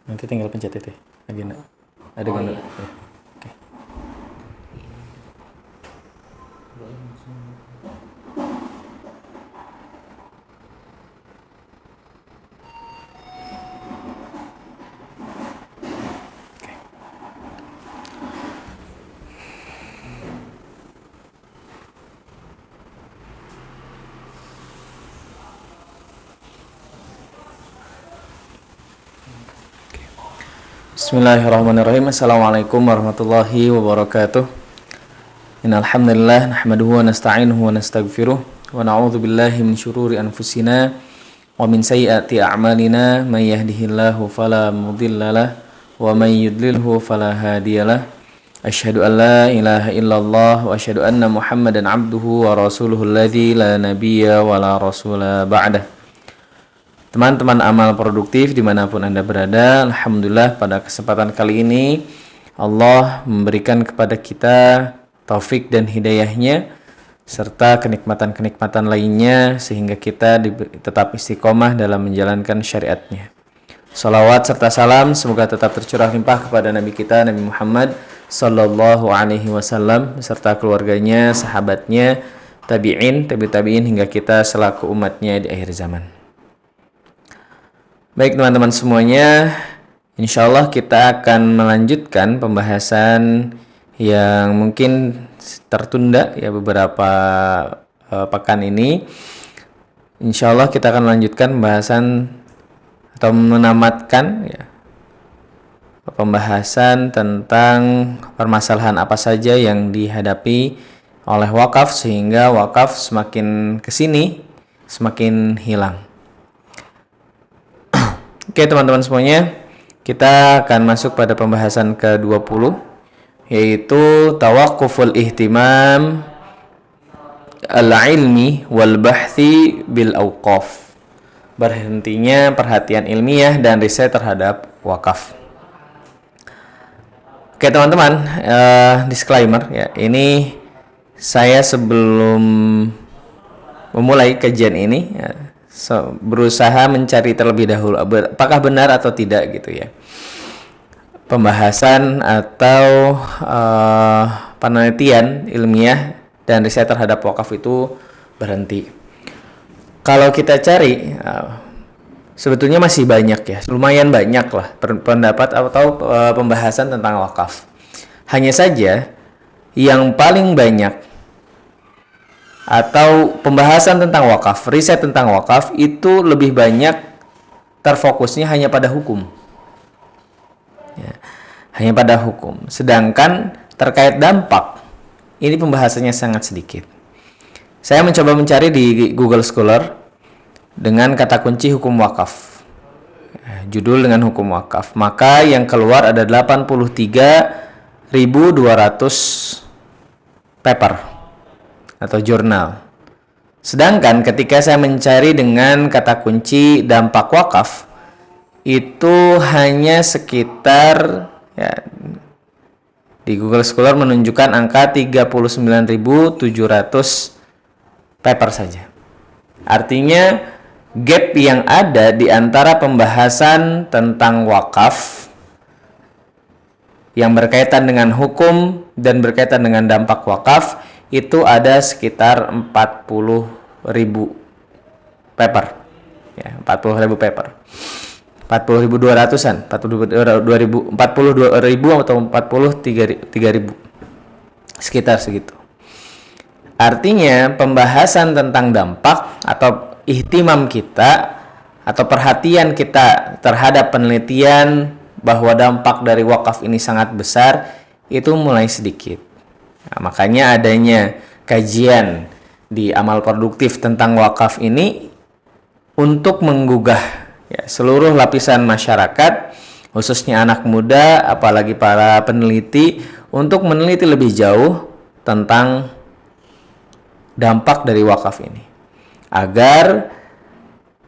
Nanti tinggal pencet itu agenda. Ada Oh, gambar. iya. Ya. Oke. Bismillahirrahmanirrahim. Assalamualaikum warahmatullahi wabarakatuh. Innal hamdalillah nahmaduhu wa nasta'inuhu wa nastaghfiruh wa na'udzu billahi min syururi anfusina wa min sayyiati a'malina may yahdihillahu fala mudhillalah wa may yudlilhu fala hadiyalah. Asyhadu an la ilaha illallah wa asyhadu anna Muhammadan abduhu wa rasuluhu alladzi la nabiyya wa la rasula ba'dah. Teman-teman amal produktif dimanapun Anda berada, Alhamdulillah pada kesempatan kali ini Allah memberikan kepada kita taufik dan hidayahnya serta kenikmatan-kenikmatan lainnya sehingga kita tetap istiqomah dalam menjalankan syariatnya. Salawat serta salam semoga tetap tercurah limpah kepada Nabi kita Nabi Muhammad Sallallahu Alaihi Wasallam beserta keluarganya, sahabatnya, tabi'in, tabi'in hingga kita selaku umatnya di akhir zaman. Baik teman-teman semuanya, insya Allah kita akan melanjutkan pembahasan yang mungkin tertunda ya beberapa pekan ini. Insya Allah kita akan melanjutkan pembahasan atau menamatkan ya, pembahasan tentang permasalahan apa saja yang dihadapi oleh wakaf sehingga wakaf semakin kesini semakin hilang. Oke teman-teman semuanya, kita akan masuk pada pembahasan ke-20 yaitu tawaqquful ihtimam al-ilmi wal bahthi bil awqaf. Berhentinya perhatian ilmiah dan riset terhadap wakaf. Oke teman-teman, disclaimer ya, ini saya sebelum memulai kajian ini ya, berusaha mencari terlebih dahulu apakah benar atau tidak gitu ya pembahasan atau penelitian ilmiah dan riset terhadap wakaf itu berhenti. Kalau kita cari sebetulnya masih banyak ya, lumayan banyak lah pendapat atau pembahasan tentang wakaf. Hanya saja yang paling banyak atau pembahasan tentang wakaf, riset tentang wakaf itu lebih banyak terfokusnya hanya pada hukum ya, hanya pada hukum. Sedangkan terkait dampak ini pembahasannya sangat sedikit. Saya mencoba mencari di Google Scholar dengan kata kunci hukum wakaf, judul dengan hukum wakaf, maka yang keluar ada 83.200 paper atau jurnal. Sedangkan ketika saya mencari dengan kata kunci dampak wakaf itu hanya sekitar ya, di Google Scholar menunjukkan angka 39.700 paper saja. Artinya gap yang ada di antara pembahasan tentang wakaf yang berkaitan dengan hukum dan berkaitan dengan dampak wakaf itu ada sekitar 40.000 paper ya, 40.000 paper, 40.200-an, 42.000 atau 43.000 sekitar segitu. Artinya pembahasan tentang dampak atau ihtimam kita atau perhatian kita terhadap penelitian bahwa dampak dari wakaf ini sangat besar itu mulai sedikit. Nah, makanya adanya kajian di amal produktif tentang wakaf ini untuk menggugah ya, seluruh lapisan masyarakat, khususnya anak muda, apalagi para peneliti, untuk meneliti lebih jauh tentang dampak dari wakaf ini, agar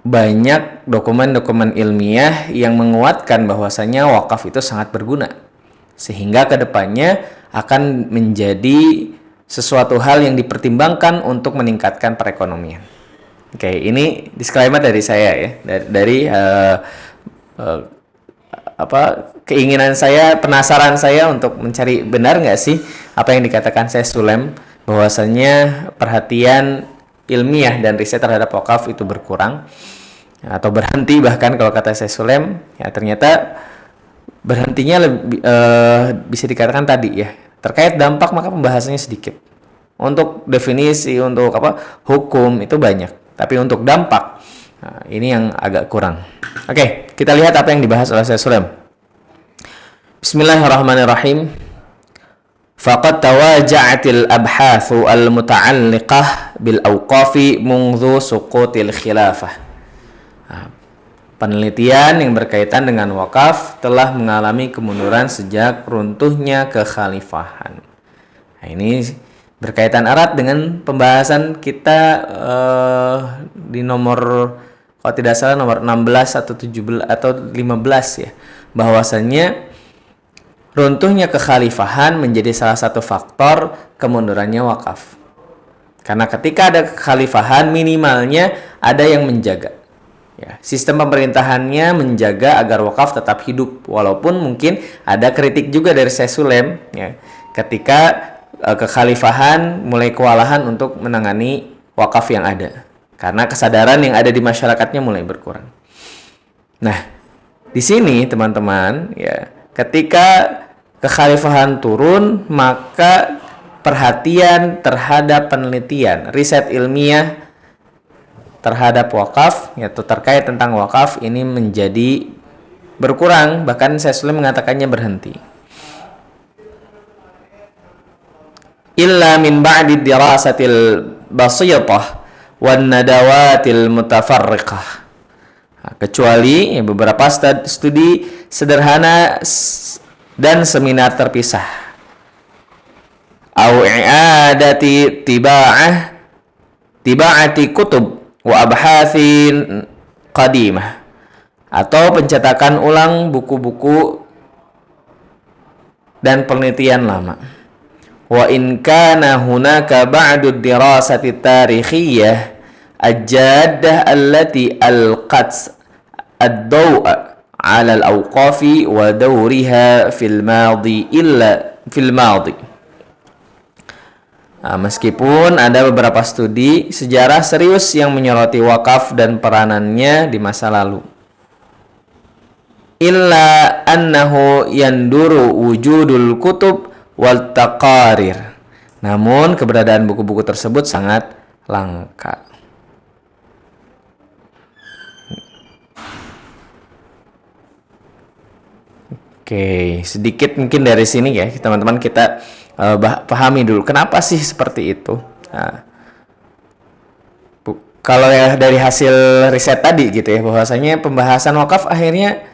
banyak dokumen-dokumen ilmiah yang menguatkan bahwasanya wakaf itu sangat berguna, sehingga kedepannya akan menjadi sesuatu hal yang dipertimbangkan untuk meningkatkan perekonomian. Oke, ini disclaimer dari saya ya, dari keinginan saya, penasaran saya untuk mencari benar nggak sih apa yang dikatakan Syekh Sulem, bahwasanya perhatian ilmiah dan riset terhadap wakaf itu berkurang atau berhenti, bahkan kalau kata Syekh Sulem ya ternyata berhentinya lebih bisa dikatakan tadi ya. Terkait dampak maka pembahasannya sedikit. Untuk definisi, untuk hukum itu banyak, tapi untuk dampak ini yang agak kurang. Oke, kita lihat apa yang dibahas oleh Syekh Sulem. Bismillahirrahmanirrahim. Faqad tawaja'atil abhathu al-muta'alliqah bil awqafi mungdhu suqutil khilafah. Penelitian yang berkaitan dengan wakaf telah mengalami kemunduran sejak runtuhnya kekhalifahan. Nah, ini berkaitan erat dengan pembahasan kita di nomor, kalau tidak salah nomor 16 atau 17 atau 15 ya, bahwasannya runtuhnya kekhalifahan menjadi salah satu faktor kemundurannya wakaf. Karena ketika ada kekhalifahan minimalnya ada yang menjaga. Ya, sistem pemerintahannya menjaga agar wakaf tetap hidup, walaupun mungkin ada kritik juga dari Syekh Sulem ya, ketika kekhalifahan mulai kewalahan untuk menangani wakaf yang ada karena kesadaran yang ada di masyarakatnya mulai berkurang. Nah, di sini teman-teman ya, ketika kekhalifahan turun maka perhatian terhadap penelitian, riset ilmiah terhadap wakaf yaitu terkait tentang wakaf ini menjadi berkurang, bahkan Syekh Sulem mengatakannya berhenti. Illa min ba'di dirasatil basitah wan nadawatil mutafarriqah. Kecuali ya, beberapa studi sederhana dan seminar terpisah. Au i'adati tiba'ati kutub wa abhathin qadimah, atau pencetakan ulang buku-buku dan penelitian lama. Wa in kana hunaka ba'du dirasati tarikhiyah al-jaddah allati alqat ad-daw'a 'ala al-awqafi wa dawriha fil madi. Meskipun ada beberapa studi sejarah serius yang menyoroti wakaf dan peranannya di masa lalu, illa annahu yanduru wujudul kutub wal taqarir. Namun keberadaan buku-buku tersebut sangat langka. Oke, sedikit mungkin dari sini ya teman-teman kita pahami dulu kenapa sih seperti itu. Nah, kalau ya dari hasil riset tadi gitu ya, bahwasanya pembahasan wakaf akhirnya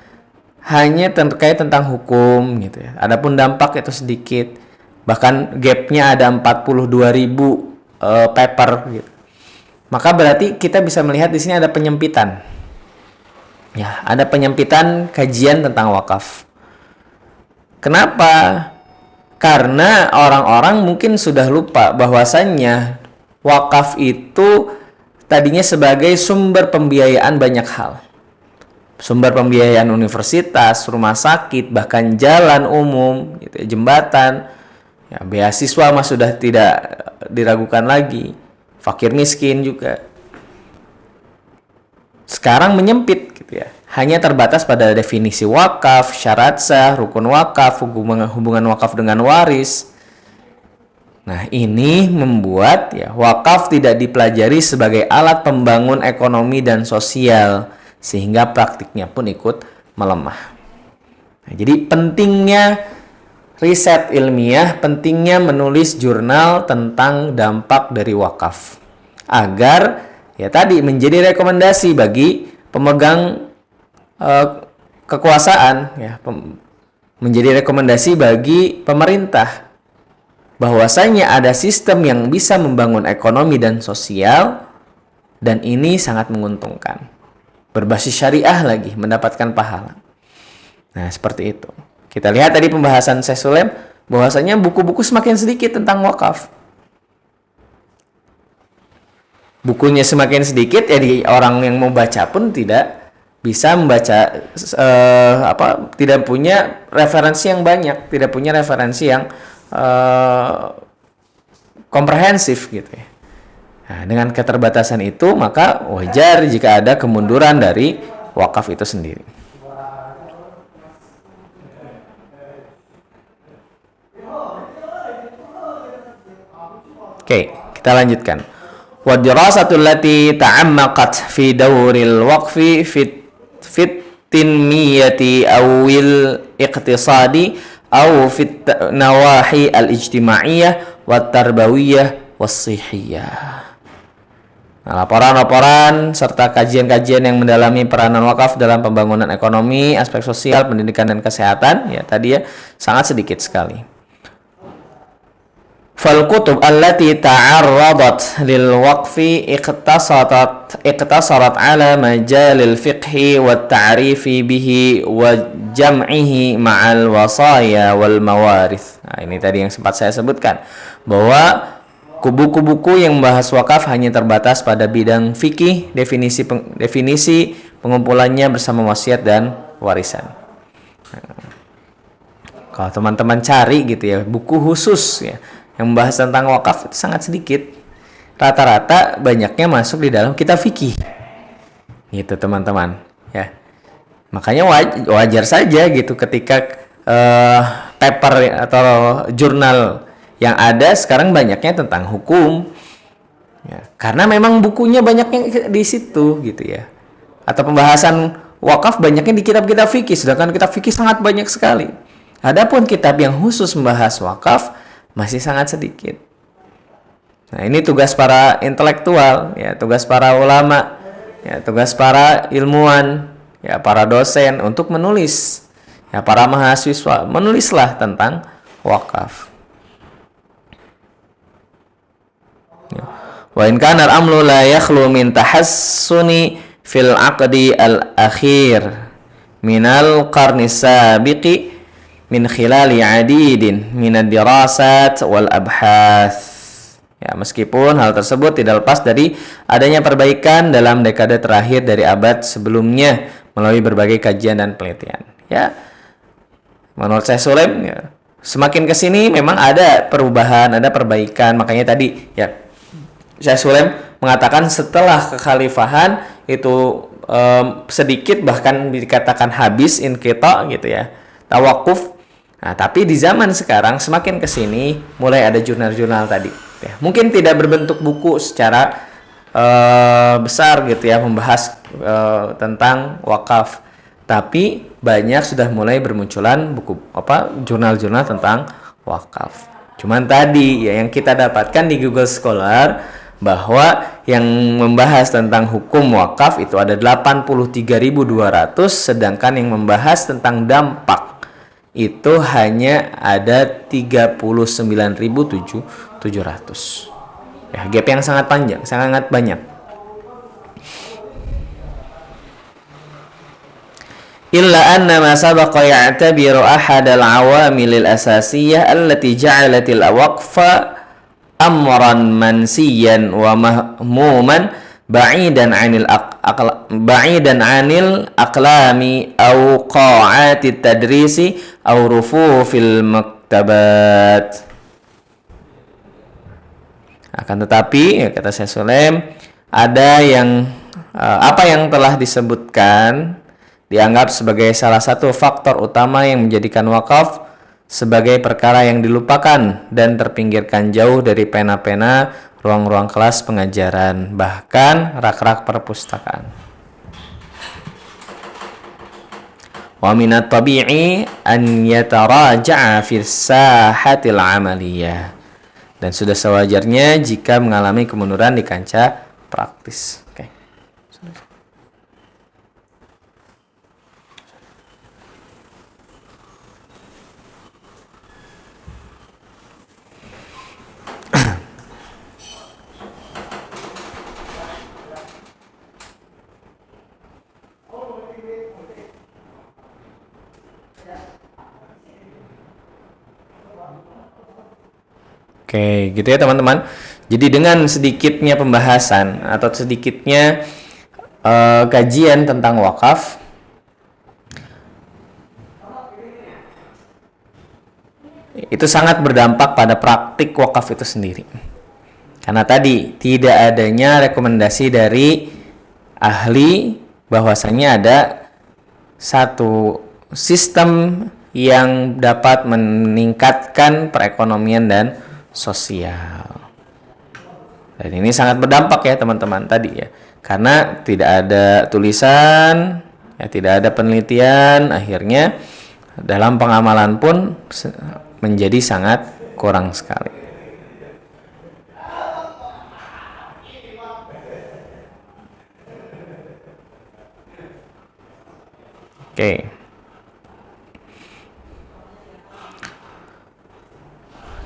hanya terkait tentang hukum gitu ya. Adapun dampak itu sedikit. Bahkan gapnya ada 42.000 paper gitu. Maka berarti kita bisa melihat di sini ada penyempitan. Ya, ada penyempitan kajian tentang wakaf. Kenapa? Karena orang-orang mungkin sudah lupa bahwasannya wakaf itu tadinya sebagai sumber pembiayaan banyak hal. Sumber pembiayaan universitas, rumah sakit, bahkan jalan umum, gitu, jembatan, ya, beasiswa mah sudah tidak diragukan lagi, fakir miskin juga. Sekarang menyempit, gitu ya, hanya terbatas pada definisi wakaf, syarat sah, rukun wakaf, hubungan wakaf dengan waris. Nah, ini membuat ya wakaf tidak dipelajari sebagai alat pembangun ekonomi dan sosial, sehingga praktiknya pun ikut melemah. Nah, jadi pentingnya riset ilmiah, pentingnya menulis jurnal tentang dampak dari wakaf agar ya tadi menjadi rekomendasi bagi pemegang kekuasaan, ya, menjadi rekomendasi bagi pemerintah bahwasanya ada sistem yang bisa membangun ekonomi dan sosial dan ini sangat menguntungkan. Berbasis syariah lagi, mendapatkan pahala. Nah, seperti itu. Kita lihat tadi pembahasan Syekh Sulem, bahwasanya buku-buku semakin sedikit tentang wakaf. Bukunya semakin sedikit, jadi orang yang mau baca pun tidak bisa membaca tidak punya referensi yang banyak, tidak punya referensi yang komprehensif gitu ya. Nah, dengan keterbatasan itu maka wajar jika ada kemunduran dari wakaf itu sendiri. Oke, kita lanjutkan. Wa dirasatul lati ta'ammaqat fi dawril waqfi fit tinmiyati awil iqtisadi aw fit nawahi al-ijtimaiyah wat tarbawiyah was-sihiyah. Nah, laporan-laporan serta kajian-kajian yang mendalami peranan wakaf dalam pembangunan ekonomi, aspek sosial, pendidikan dan kesehatan, ya tadi ya sangat sedikit sekali. Fal kutub allati ta'arradat lil waqfi iqtasarat ala majalil fiqhi wat ta'rifi bihi wa jam'ihi ma'al wasaya wal mawarith. Nah, ini tadi yang sempat saya sebutkan bahwa buku-buku yang membahas wakaf hanya terbatas pada bidang fikih, definisi pengumpulannya bersama wasiat dan warisan. Nah, kalau teman-teman cari gitu ya, buku khusus ya yang membahas tentang wakaf itu sangat sedikit. Rata-rata banyaknya masuk di dalam kitab fikih. Gitu teman-teman, ya. Makanya wajar saja gitu ketika paper atau jurnal yang ada sekarang banyaknya tentang hukum, ya, karena memang bukunya banyaknya di situ gitu ya. Atau pembahasan wakaf banyaknya di kitab-kitab fikih, sedangkan kitab fikih sangat banyak sekali. Adapun kitab yang khusus membahas wakaf masih sangat sedikit. Nah, ini tugas para intelektual, ya, tugas para ulama, ya, tugas para ilmuwan, ya, para dosen untuk menulis. Ya, para mahasiswa menulislah tentang wakaf. Wa in kana al-amru la yakhlu min tahassuni fil aqdi al-akhir minal qarni sabiqi min khilali adidin min ad-dirasat wal abhath. Ya, meskipun hal tersebut tidak lepas dari adanya perbaikan dalam dekade terakhir dari abad sebelumnya melalui berbagai kajian dan penelitian. Ya, menurut saya Sulaim, ya, semakin kesini memang ada perubahan, ada perbaikan. Makanya tadi ya Syekh Sulaim mengatakan setelah kekhalifahan itu sedikit bahkan dikatakan habis inqita gitu ya, tawakuf. Nah, tapi di zaman sekarang semakin kesini mulai ada jurnal-jurnal tadi. Ya, mungkin tidak berbentuk buku secara besar gitu ya membahas tentang wakaf, tapi banyak sudah mulai bermunculan buku jurnal-jurnal tentang wakaf. Cuman tadi ya yang kita dapatkan di Google Scholar bahwa yang membahas tentang hukum wakaf itu ada 83.200, sedangkan yang membahas tentang dampak itu hanya ada 39.700. Ya, gap yang sangat panjang, sangat banyak. Illa anna ma sabaqa ya'tabiru ahad al-awamil al-asasiyah allati ja'alatil waqfa amran mansiyan wa mahmuman ba'idan 'anil aqlami aw qa'ati tadrisi aw rufufil maktabat. Akan tetapi, ya, kata Syekh Sulaim, ada yang apa yang telah disebutkan dianggap sebagai salah satu faktor utama yang menjadikan wakaf sebagai perkara yang dilupakan dan terpinggirkan jauh dari pena-pena, ruang-ruang kelas pengajaran, bahkan rak-rak perpustakaan. Wa minat tabi'i an yataraja'a fi sahatil amaliyah. Dan sudah sewajarnya jika mengalami kemunduran di kancah praktis. Oke. Oke, gitu ya teman-teman. Jadi dengan sedikitnya pembahasan atau sedikitnya kajian tentang wakaf, itu sangat berdampak pada praktik wakaf itu sendiri. Karena tadi tidak adanya rekomendasi dari ahli bahwasanya ada satu sistem yang dapat meningkatkan perekonomian dan sosial. Dan ini sangat berdampak ya teman-teman tadi ya. Karena tidak ada tulisan, ya tidak ada penelitian, akhirnya dalam pengamalan pun menjadi sangat kurang sekali. Oke.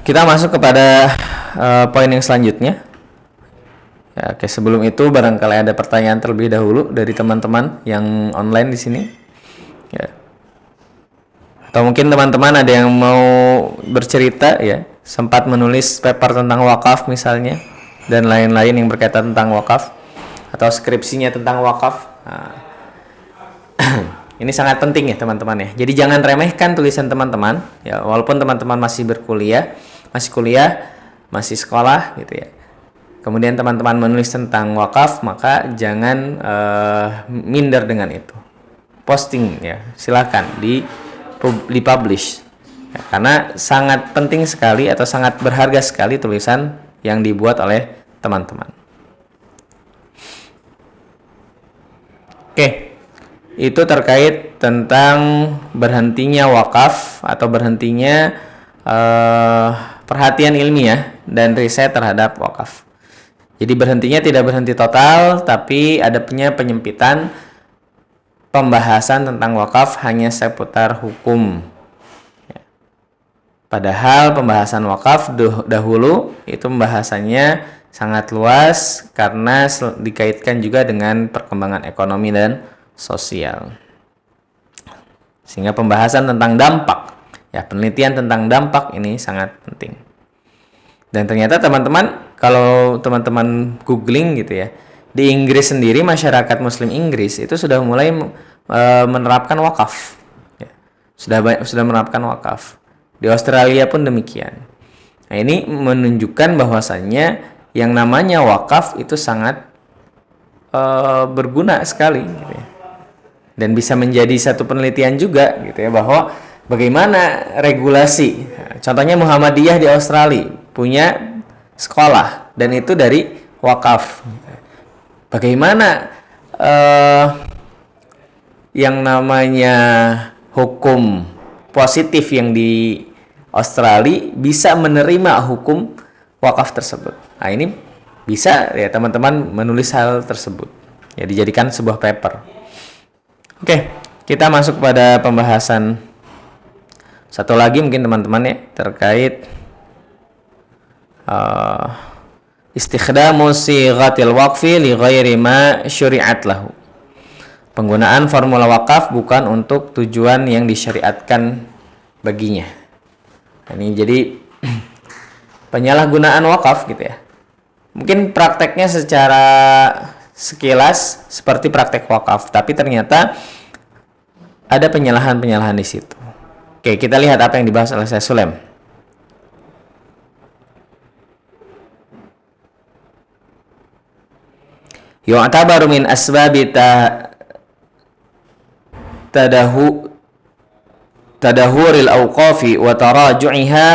Kita masuk kepada poin yang selanjutnya. Ya, oke, sebelum itu barangkali ada pertanyaan terlebih dahulu dari teman-teman yang online di sini. Ya. Atau mungkin teman-teman ada yang mau bercerita ya, sempat menulis paper tentang wakaf misalnya dan lain-lain yang berkaitan tentang wakaf atau skripsinya tentang wakaf. Nah, ini sangat penting ya teman-teman ya. Jadi jangan remehkan tulisan teman-teman ya, walaupun teman-teman masih berkuliah, masih sekolah gitu ya. Kemudian teman-teman menulis tentang wakaf, maka jangan minder dengan itu. Posting ya, silakan dipublish ya, karena sangat penting sekali atau sangat berharga sekali tulisan yang dibuat oleh teman-teman. Oke, itu terkait tentang berhentinya wakaf atau berhentinya perhatian ilmiah dan riset terhadap wakaf. Jadi berhentinya tidak berhenti total, tapi ada penyempitan pembahasan tentang wakaf hanya seputar hukum. Padahal pembahasan wakaf dahulu itu pembahasannya sangat luas karena dikaitkan juga dengan perkembangan ekonomi dan sosial. Sehingga pembahasan tentang dampak, ya penelitian tentang dampak ini sangat penting. Dan ternyata teman-teman, kalau teman-teman googling gitu ya, di Inggris sendiri masyarakat Muslim Inggris itu sudah mulai menerapkan wakaf, ya. sudah menerapkan wakaf. Di Australia pun demikian. Nah, ini menunjukkan bahwasannya yang namanya wakaf itu sangat berguna sekali, gitu ya. Dan bisa menjadi satu penelitian juga, gitu ya, bahwa bagaimana regulasi. Contohnya Muhammadiyah di Australia punya sekolah dan itu dari wakaf. Bagaimana yang namanya hukum positif yang di Australia bisa menerima hukum wakaf tersebut. Nah, ini bisa ya teman-teman menulis hal tersebut. Ya dijadikan sebuah paper. Oke, kita masuk pada pembahasan satu lagi mungkin teman-teman ya terkait istikhdamu sighatil waqfi li ghairi ma syuri'at lahu. Penggunaan formula wakaf bukan untuk tujuan yang disyariatkan baginya. Ini jadi penyalahgunaan wakaf gitu ya. Mungkin prakteknya secara sekilas seperti praktek wakaf, tapi ternyata ada penyalahan-penyalahan di situ. Oke, kita lihat apa yang dibahas oleh Syekh Sulaim. Yu'tabaru min asbabi tadahuril awqafi wa taraju'iha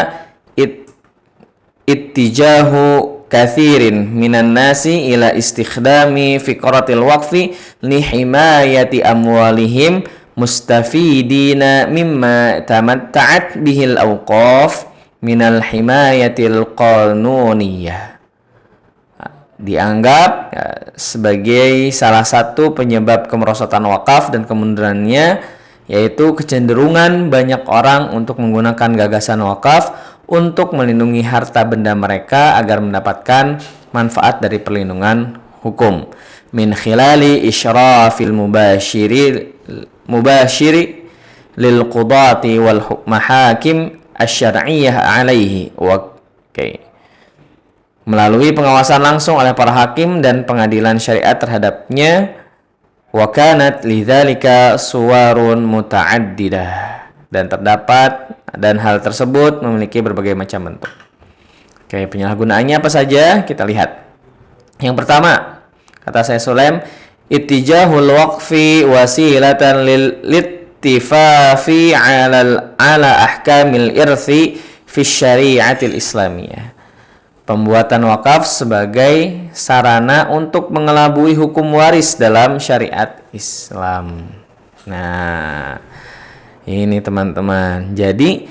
ittijahu kathirin minan nasi ila istikhdami fiqratil waqfi li himayati amwalihim mustafidina mimma tamatta'at bihil awqaf minal himayatil qanuniyah. Dianggap ya, sebagai salah satu penyebab kemerosotan wakaf dan kemundurannya, yaitu kecenderungan banyak orang untuk menggunakan gagasan wakaf untuk melindungi harta benda mereka agar mendapatkan manfaat dari perlindungan hukum min khilali isyrafil mubashiri lil qudati wal mahakim asy-syar'iyyah alaihi melalui pengawasan langsung oleh para hakim dan pengadilan syariat terhadapnya Wa kanat lidzalika suwarun muta'addidah, dan terdapat dan hal tersebut memiliki berbagai macam bentuk. Oke, penyalahgunaannya apa saja? Kita lihat. Yang pertama, kata saya Sulaim, ittijahul waqfi wasilatan littifafi ala ahkamil irthi fi syari'atil islamiyah. Pembuatan wakaf sebagai sarana untuk mengelabui hukum waris dalam syariat Islam. Nah, ini teman-teman. Jadi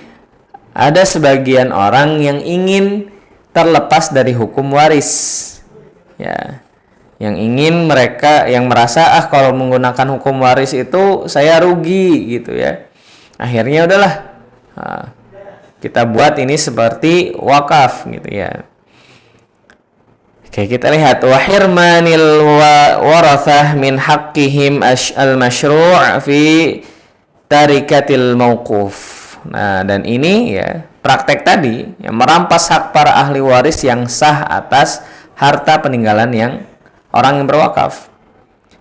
ada sebagian orang yang ingin terlepas dari hukum waris. Ya. Yang ingin mereka yang merasa kalau menggunakan hukum waris itu saya rugi gitu ya. Akhirnya udahlah. Kita buat ini seperti wakaf gitu ya. Oke, kita lihat wa hirmanil warathah min haqqihim al-masyru' fi tarikatil mauquf. Nah, dan ini ya praktek tadi yang merampas hak para ahli waris yang sah atas harta peninggalan yang orang yang berwakaf.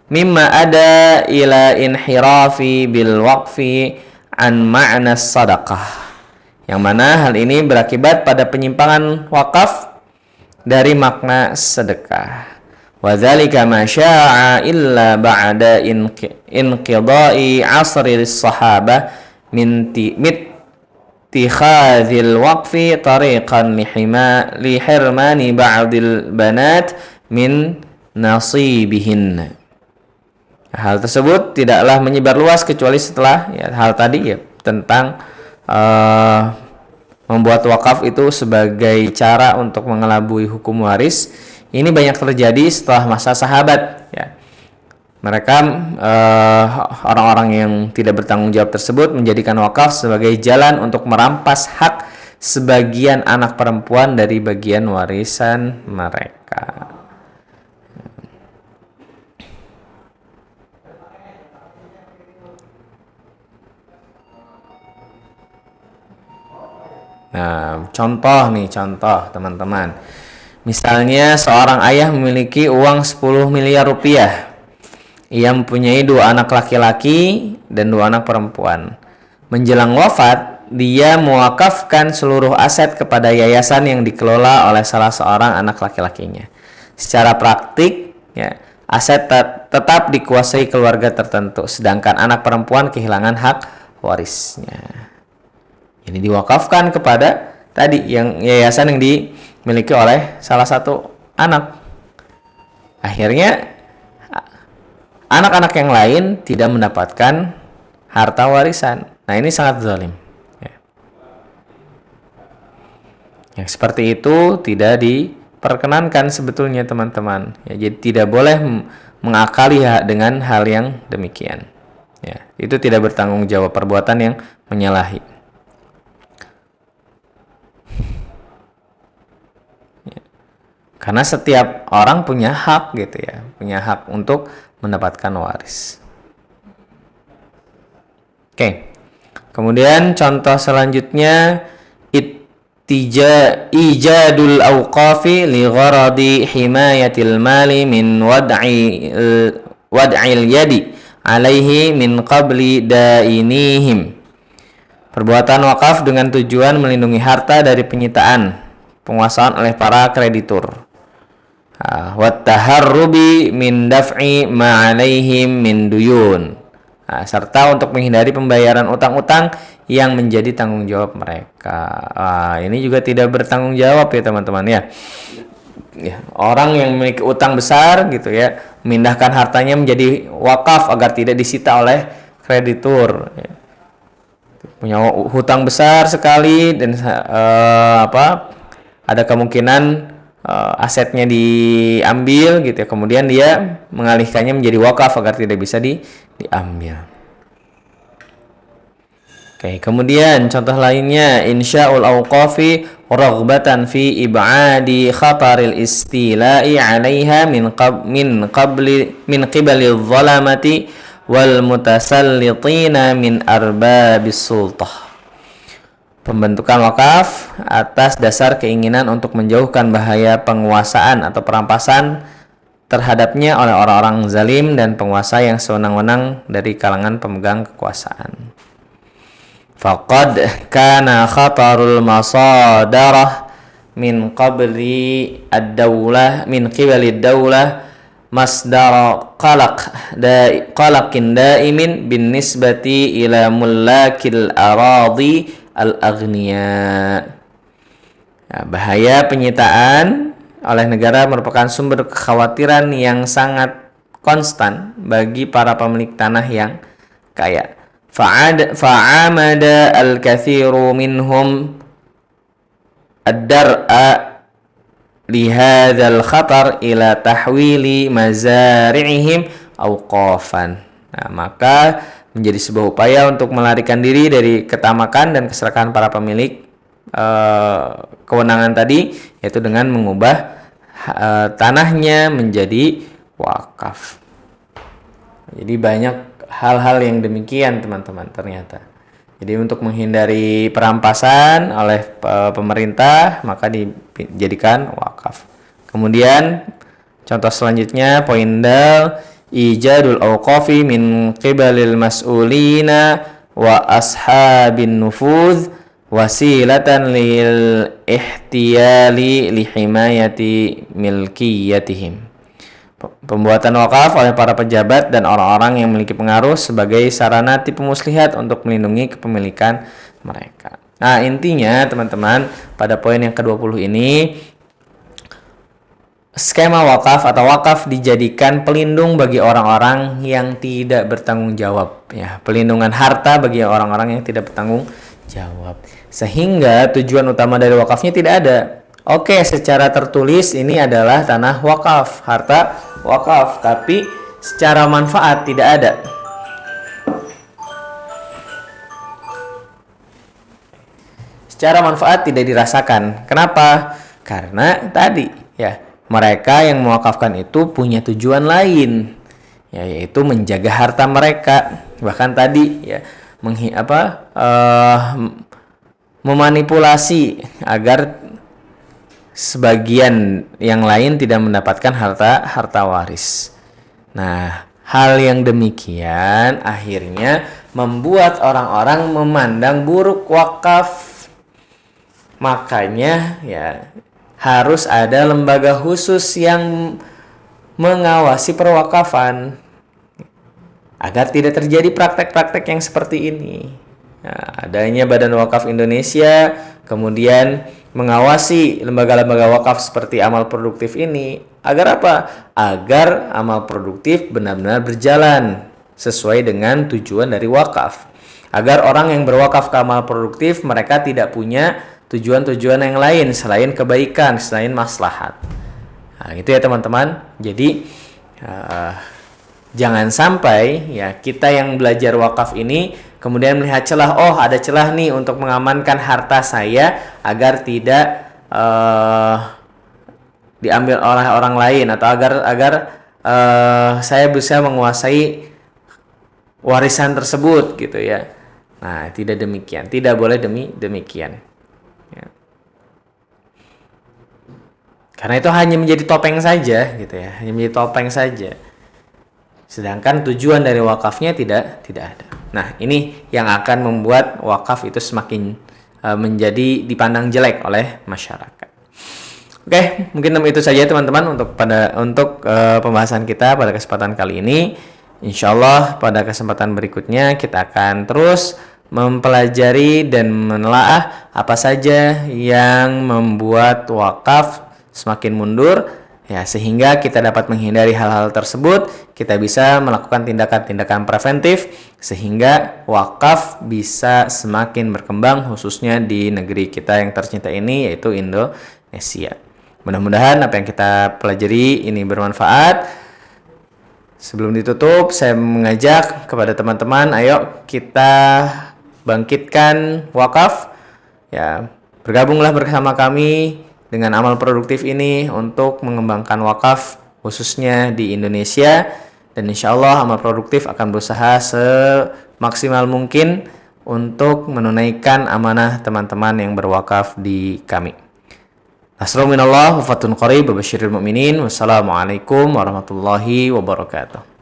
Mimma ada ila inhirafi bil waqfi an ma'na sadaqah. Yang mana hal ini berakibat pada penyimpangan wakaf dari makna sedekah. Wa dzalika ma sya'a illa ba'da inqidai 'asri as-sahabah min ittikhadzil waqfi tariqan li hirmani ba'dil banat min nasibihin. Hal tersebut tidaklah menyebar luas kecuali setelah ya, hal tadi ya tentang membuat wakaf itu sebagai cara untuk mengelabui hukum waris. Ini banyak terjadi setelah masa sahabat ya. Mereka orang-orang yang tidak bertanggung jawab tersebut menjadikan wakaf sebagai jalan untuk merampas hak sebagian anak perempuan dari bagian warisan mereka. Nah, contoh teman-teman. Misalnya seorang ayah memiliki uang 10 miliar rupiah. Ia mempunyai 2 anak laki-laki dan 2 anak perempuan. Menjelang wafat, dia mewakafkan seluruh aset kepada yayasan yang dikelola oleh salah seorang anak laki-lakinya. Secara praktik, ya, aset tetap dikuasai keluarga tertentu, sedangkan anak perempuan kehilangan hak warisnya. Ini diwakafkan kepada tadi yang yayasan yang dimiliki oleh salah satu anak. Akhirnya anak-anak yang lain tidak mendapatkan harta warisan. Nah, ini sangat zalim. Ya. Yang seperti itu tidak diperkenankan sebetulnya teman-teman. Ya, jadi tidak boleh mengakali dengan hal yang demikian. Ya, itu tidak bertanggung jawab, perbuatan yang menyalahi. Karena setiap orang punya hak gitu ya, punya hak untuk mendapatkan waris. Oke. Kemudian contoh selanjutnya ijadul awqafi li gharadi himayatil mali min wad'il yadi alaihi min qabli dainihim. Perbuatan wakaf dengan tujuan melindungi harta dari penyitaan, penguasaan oleh para kreditur. Wattaharrubi min daf'i ma'alaihim min duyun. Serta untuk menghindari pembayaran utang-utang yang menjadi tanggung jawab mereka. Ini juga tidak bertanggung jawab ya teman-teman ya. Orang yang memiliki utang besar gitu ya, memindahkan hartanya menjadi wakaf agar tidak disita oleh kreditur. Punya hutang besar sekali dan ada kemungkinan asetnya diambil gitu ya, kemudian dia mengalihkannya menjadi wakaf agar tidak bisa diambil. Oke, kemudian contoh lainnya insya'ul awqafi raghbatan fi ib'adi khataril istila'i 'alaiha min qibali dhalamati wal mutasallitina min arbabis sultah. Pembentukan wakaf atas dasar keinginan untuk menjauhkan bahaya penguasaan atau perampasan terhadapnya oleh orang-orang zalim dan penguasa yang sewenang-wenang dari kalangan pemegang kekuasaan. Faqad kana khatarul masadarah min qabli ad-daulah min qibali ad-daulah masdar qalaqin daimin bin nisbati ila mullakil aradi al-aghniya. Bahaya penyitaan oleh negara merupakan sumber kekhawatiran yang sangat konstan bagi para pemilik tanah yang kaya. Fa'amada al-kathiru minhum ad-dar'a lihadzal khatar ila tahwili mazari'ihim awqafan. Maka menjadi sebuah upaya untuk melarikan diri dari ketamakan dan keserakahan para pemilik kewenangan tadi, yaitu dengan mengubah tanahnya menjadi wakaf. Jadi banyak hal-hal yang demikian teman-teman ternyata. Jadi untuk menghindari perampasan oleh pemerintah maka dijadikan wakaf. Kemudian contoh selanjutnya poin dal ijadul awqafi min qibalil mas'ulina wa ashabin nufudz wasilatan lil ihtiyali li himayati milkiyatihim. Pembuatan wakaf oleh para pejabat dan orang-orang yang memiliki pengaruh sebagai sarana tipu muslihat untuk melindungi kepemilikan mereka. Nah, intinya teman-teman, pada poin yang ke-20 ini skema wakaf atau wakaf dijadikan pelindung bagi orang-orang yang tidak bertanggung jawab, ya, pelindungan harta bagi orang-orang yang tidak bertanggung jawab. Sehingga tujuan utama dari wakafnya tidak ada. Oke, secara tertulis ini adalah tanah wakaf, harta wakaf, tapi secara manfaat tidak ada. Secara manfaat tidak dirasakan. Kenapa? Karena tadi, ya, mereka yang mewakafkan itu punya tujuan lain, ya, yaitu menjaga harta mereka. Bahkan tadi, ya, memanipulasi agar sebagian yang lain tidak mendapatkan harta waris. Nah, hal yang demikian akhirnya membuat orang-orang memandang buruk wakaf. Makanya, ya, harus ada lembaga khusus yang mengawasi perwakafan agar tidak terjadi praktek-praktek yang seperti ini. Nah, adanya Badan Wakaf Indonesia, kemudian mengawasi lembaga-lembaga wakaf seperti amal produktif ini. Agar apa? Agar amal produktif benar-benar berjalan sesuai dengan tujuan dari wakaf. Agar orang yang berwakaf ke amal produktif, mereka tidak punya tujuan-tujuan yang lain selain kebaikan, selain maslahat. Nah, itu ya teman-teman. Jadi jangan sampai, ya, kita yang belajar wakaf ini kemudian melihat celah, oh ada celah nih untuk mengamankan harta saya agar tidak diambil oleh orang lain, atau agar saya bisa menguasai warisan tersebut, gitu ya. Nah, tidak demikian, tidak boleh demikian. Ya. Karena itu hanya menjadi topeng saja, gitu ya, hanya menjadi topeng saja. Sedangkan tujuan dari wakafnya tidak ada. Nah, ini yang akan membuat wakaf itu semakin menjadi dipandang jelek oleh masyarakat. Oke, mungkin itu saja teman-teman untuk pembahasan kita pada kesempatan kali ini. Insyaallah pada kesempatan berikutnya kita akan terus mempelajari dan menelaah apa saja yang membuat wakaf semakin mundur, ya, sehingga kita dapat menghindari hal-hal tersebut. Kita bisa melakukan tindakan-tindakan preventif sehingga wakaf bisa semakin berkembang, khususnya di negeri kita yang tercinta ini, yaitu Indonesia. Mudah-mudahan apa yang kita pelajari ini bermanfaat. Sebelum ditutup, saya mengajak kepada teman-teman, ayo kita bangkitkan wakaf, ya, bergabunglah bersama kami dengan amal produktif ini untuk mengembangkan wakaf khususnya di Indonesia, dan insya Allah amal produktif akan berusaha semaksimal mungkin untuk menunaikan amanah teman-teman yang berwakaf di kami. Nasrun minallah wa fathun qarib wa basyiril mu'minin. Wassalamualaikum warahmatullahi wabarakatuh.